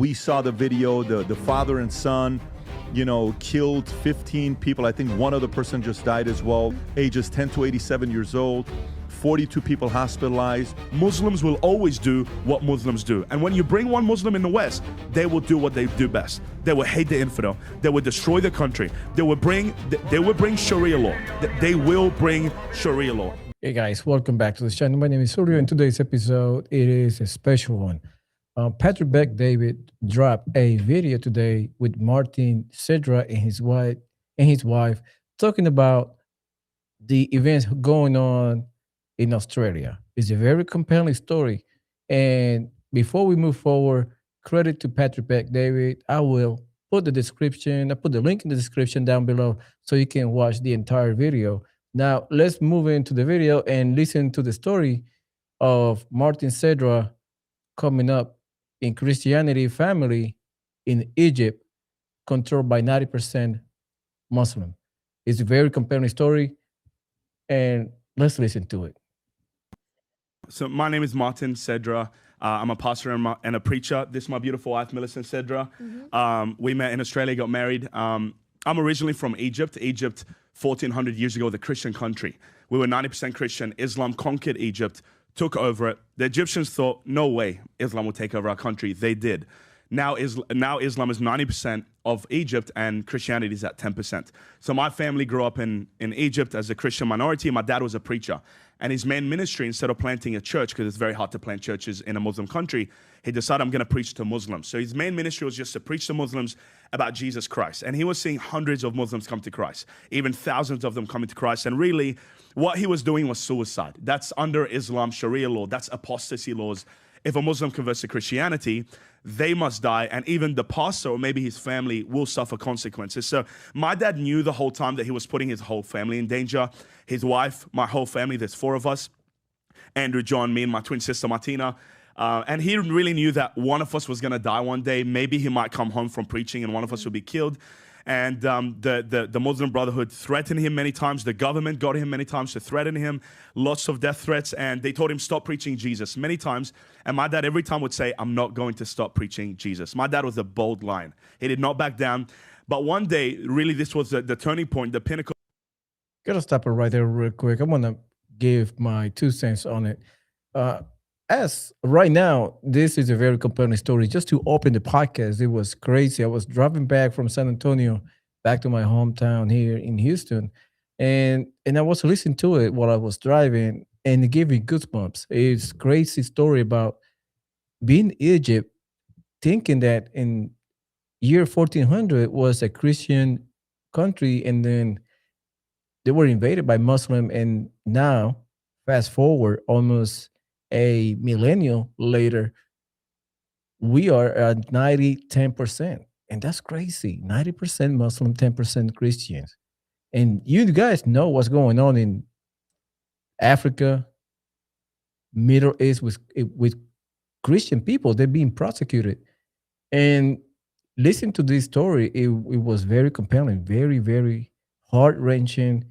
we saw the video, the father and son, killed 15 people. I think one other person just died as well, ages 10 to 87 years old. 42 people hospitalized. Muslims will always do what Muslims do. And when you bring one Muslim in the West, they will do what they do best. They will hate the infidel. They will destroy the country. They will bring Sharia law. They will bring Sharia law. Hey guys, welcome back to this channel. My name is Suryo. In today's episode, it is a special one. Patrick Beck David dropped a video today with Martin Cedra and his wife talking about the events going on in Australia. It's a very compelling story. And before we move forward, credit to Patrick Beck David. I will put the link in the description down below so you can watch the entire video. Now, let's move into the video and listen to the story of Martin Cedra coming up in Christianity family in Egypt, controlled by 90% Muslim. It's a very compelling story, and let's listen to it. So my name is Martin Cedra. I'm a pastor and a preacher. This is my beautiful wife, Millicent Cedra. We met in Australia, got married. I'm originally from Egypt. Egypt, 1400 years ago, the Christian country. We were 90% Christian. Islam conquered Egypt, took over it. The Egyptians thought, no way Islam will take over our country. They did. Now Islam is 90% of Egypt and Christianity is at 10%. So my family grew up in Egypt as a Christian minority. My dad was a preacher. And his main ministry, instead of planting a church, because it's very hard to plant churches in a Muslim country, he decided, I'm going to preach to Muslims. So his main ministry was just to preach to Muslims about Jesus Christ. And he was seeing hundreds of Muslims come to Christ, even thousands of them coming to Christ. And really, what he was doing was suicide. That's under Islam Sharia law. That's apostasy laws. If a Muslim converts to Christianity, they must die, and even the pastor or maybe his family will suffer consequences. So my dad knew the whole time that he was putting his whole family in danger. His wife, my whole family, there's 4 of us, Andrew, John, me, and my twin sister, Martina. And he really knew that one of us was going to die one day. Maybe he might come home from preaching and one of us would be killed. And the Muslim Brotherhood threatened him many times. The government got him many times to threaten him. Lots of death threats. And they told him, stop preaching Jesus many times. And my dad every time would say, I'm not going to stop preaching Jesus. My dad was a bold lion. He did not back down. But one day, really, this was the turning point, the pinnacle. Gotta stop it right there real quick. I want to give my 2 cents on it. As right now, this is a very compelling story. Just to open the podcast, it was crazy. I was driving back from San Antonio back to my hometown here in Houston, and I was listening to it while I was driving, and it gave me goosebumps. It's a crazy story about being in Egypt, thinking that in year 1400 was a Christian country, and then they were invaded by Muslim, and now fast forward almost a millennium later, we are at 10%. And that's crazy. 90% Muslim, 10% Christians. And you guys know what's going on in Africa, Middle East with Christian people. They're being prosecuted. And listen to this story. It was very compelling, very, very heart-wrenching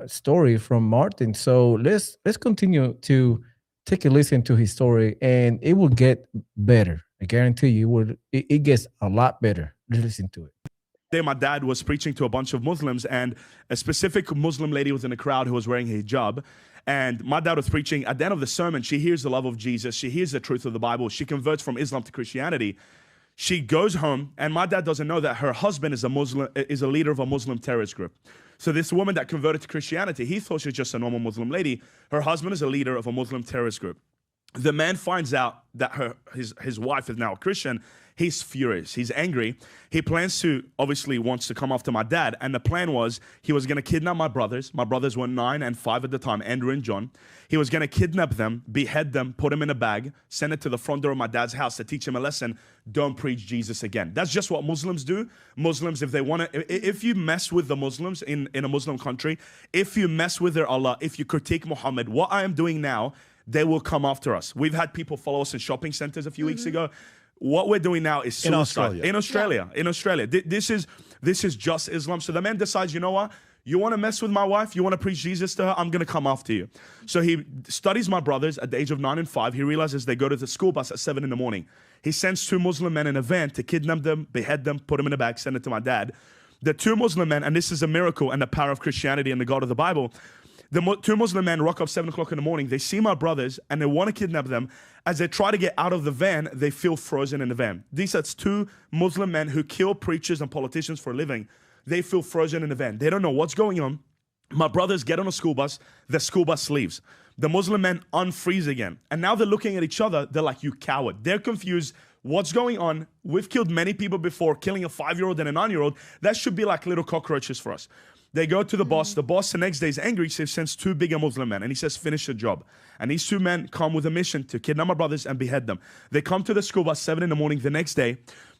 story from Martin. So let's continue to take a listen to his story, and it will get better. I guarantee you, it gets a lot better. Listen to it. My dad was preaching to a bunch of Muslims, and a specific Muslim lady was in the crowd who was wearing a hijab. And my dad was preaching. At the end of the sermon, she hears the love of Jesus. She hears the truth of the Bible. She converts from Islam to Christianity. She goes home, and my dad doesn't know that her husband is a leader of a Muslim terrorist group. So this woman that converted to Christianity, he thought she was just a normal Muslim lady. Her husband is a leader of a Muslim terrorist group. The man finds out that his wife is now a Christian. He's furious. He's angry. He plans to, obviously wants to come after my dad. And the plan was he was going to kidnap my brothers. My brothers were 9 and 5 at the time, Andrew and John. He was going to kidnap them, behead them, put them in a bag, send it to the front door of my dad's house to teach him a lesson. Don't preach Jesus again. That's just what Muslims do. Muslims, if they want to, if you mess with the Muslims in a Muslim country, if you mess with their Allah, if you critique Muhammad, what I am doing now, they will come after us. We've had people follow us in shopping centers a few weeks ago. What we're doing now is suicide. In Australia. This is just Islam. So the man decides, you know what? You want to mess with my wife? You want to preach Jesus to her? I'm going to come after you. So he studies my brothers at the age of 9 and 5. He realizes they go to the school bus at 7 in the morning. He sends 2 Muslim men in a van to kidnap them, behead them, put them in a bag, send it to my dad. The 2 Muslim men, and this is a miracle and the power of Christianity and the God of the Bible, the 2 Muslim men rock up 7 o'clock in the morning. They see my brothers and they want to kidnap them. As they try to get out of the van, they feel frozen in the van. These are 2 Muslim men who kill preachers and politicians for a living. They feel frozen in the van. They don't know what's going on. My brothers get on a school bus. The school bus leaves. The Muslim men unfreeze again. And now they're looking at each other. They're like, you coward. They're confused. What's going on? We've killed many people before, killing a 5-year-old and a 9-year-old. That should be like little cockroaches for us. They go to the boss. The boss the next day is angry. He sends 2 bigger Muslim men. And he says, finish the job. And these 2 men come with a mission to kidnap my brothers and behead them. They come to the school bus 7 in the morning the next day.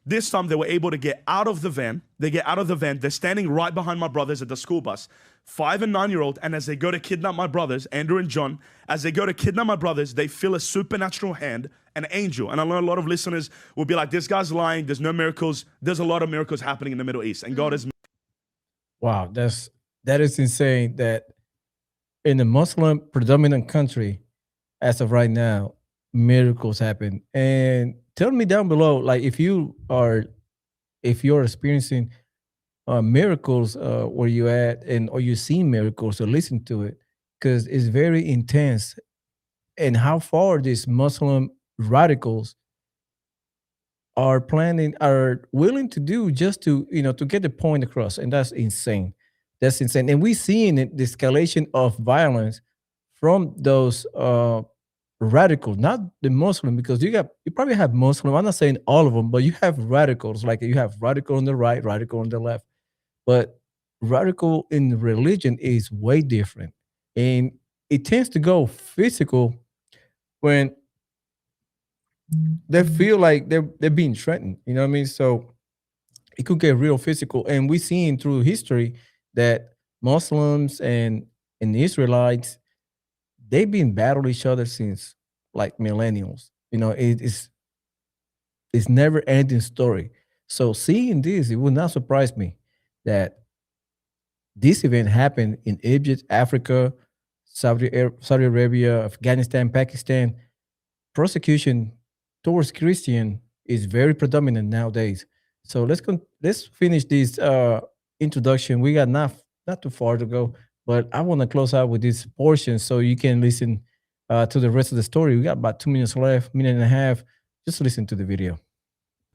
This time they were able to get out of the van. They get out of the van. They're standing right behind my brothers at the school bus, 5 and 9-year-old. And as they go to kidnap my brothers, Andrew and John, as they go to kidnap my brothers, they feel a supernatural hand, an angel. And I know a lot of listeners will be like, this guy's lying. There's no miracles. There's a lot of miracles happening in the Middle East. And God is... Wow, that is insane that in a Muslim predominant country, as of right now, miracles happen. And tell me down below, like if you're experiencing miracles where you at, and or you see miracles or listen to it, because it's very intense, and how far these Muslim radicals are willing to do just to to get the point across. And that's insane. That's insane. And we seeing the escalation of violence from those radicals, not the Muslim, because you probably have Muslim. I'm not saying all of them, but you have radicals. Like you have radical on the right, radical on the left. But radical in religion is way different, and it tends to go physical when they feel like they're being threatened. You know what I mean? So it could get real physical, and we seen through history that Muslims and the Israelites, they've been battling each other since like millennials. It's never ending story. So seeing this, it would not surprise me that this event happened in Egypt, Africa, Saudi Arabia, Afghanistan, Pakistan. Persecution towards Christian is very predominant nowadays. So let's finish this introduction. We got not too far to go, but I want to close out with this portion so you can listen to the rest of the story. We got about 2 minutes left, minute and a half. Just listen to the video.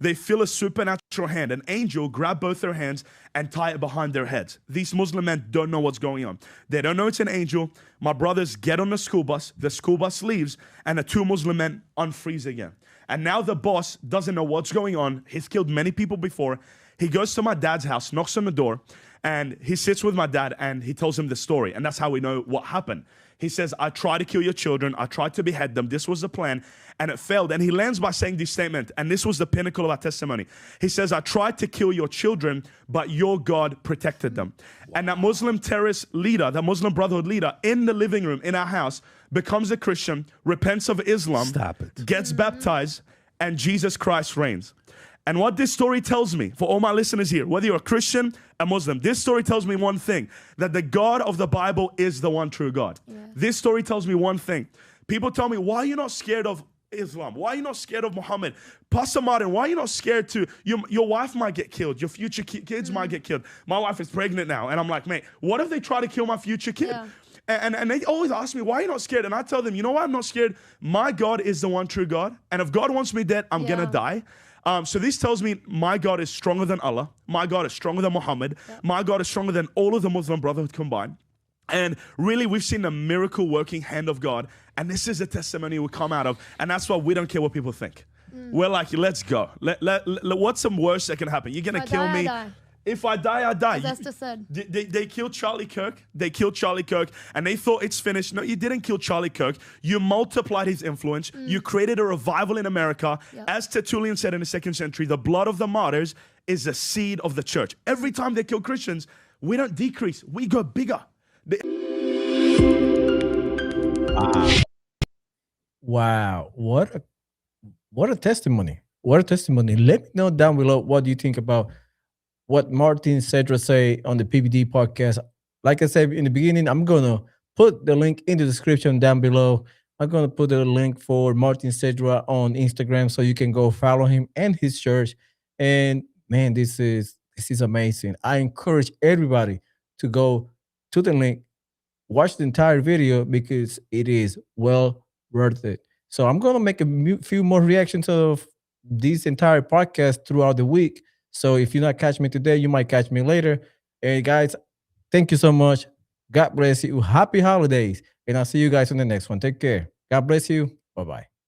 They feel a supernatural hand. An angel grab both their hands and tie it behind their heads. These Muslim men don't know what's going on. They don't know it's an angel. My brothers get on the school bus leaves, and the 2 Muslim men unfreeze again. And now the boss doesn't know what's going on. He's killed many people before. He goes to my dad's house, knocks on the door, and he sits with my dad and he tells him the story. And that's how we know what happened. He says, I tried to kill your children. I tried to behead them. This was the plan, and it failed. And he lands by saying this statement, and this was the pinnacle of our testimony. He says, I tried to kill your children, but your God protected them. Wow. And that Muslim terrorist leader, that Muslim Brotherhood leader in the living room in our house becomes a Christian, repents of Islam, gets baptized, and Jesus Christ reigns. And what this story tells me, for all my listeners here, whether you're a Christian, a Muslim, this story tells me one thing, that the God of the Bible is the one true God. Yeah. This story tells me one thing. People tell me, why are you not scared of Islam? Why are you not scared of Muhammad? Pastor Martin, why are you not scared to, your wife might get killed, your future kids might get killed. My wife is pregnant now. And I'm like, mate, what if they try to kill my future kid? Yeah. And they always ask me, why are you not scared? And I tell them, you know why I'm not scared? My God is the one true God. And if God wants me dead, I'm going to die. So this tells me my God is stronger than Allah. My God is stronger than Muhammad. Yep. My God is stronger than all of the Muslim Brotherhood combined. And really, we've seen the miracle working hand of God. And this is a testimony we come out of. And that's why we don't care what people think. We're like, let's go. What's the worst that can happen? You're going to kill me. If I die, I die. That's just said. They killed Charlie Kirk. They killed Charlie Kirk, and they thought it's finished. No, you didn't kill Charlie Kirk. You multiplied his influence. You created a revival in America. Yep. As Tertullian said in the 2nd century, the blood of the martyrs is the seed of the church. Every time they kill Christians, we don't decrease. We go bigger. Wow. What a testimony. What a testimony. Let me know down below what do you think about what Martin Cedra say on the PBD podcast. like I said in the beginning, I'm gonna put the link in the description down below. I'm gonna put the link for Martin Cedra on Instagram so you can go follow him and his church. And man, this is amazing. I encourage everybody to go to the link, watch the entire video because it is well worth it. So I'm gonna make a few more reactions of this entire podcast throughout the week. So if you not catch me today, you might catch me later. And guys, thank you so much. God bless you. Happy holidays. And I'll see you guys on the next one. Take care. God bless you. Bye bye.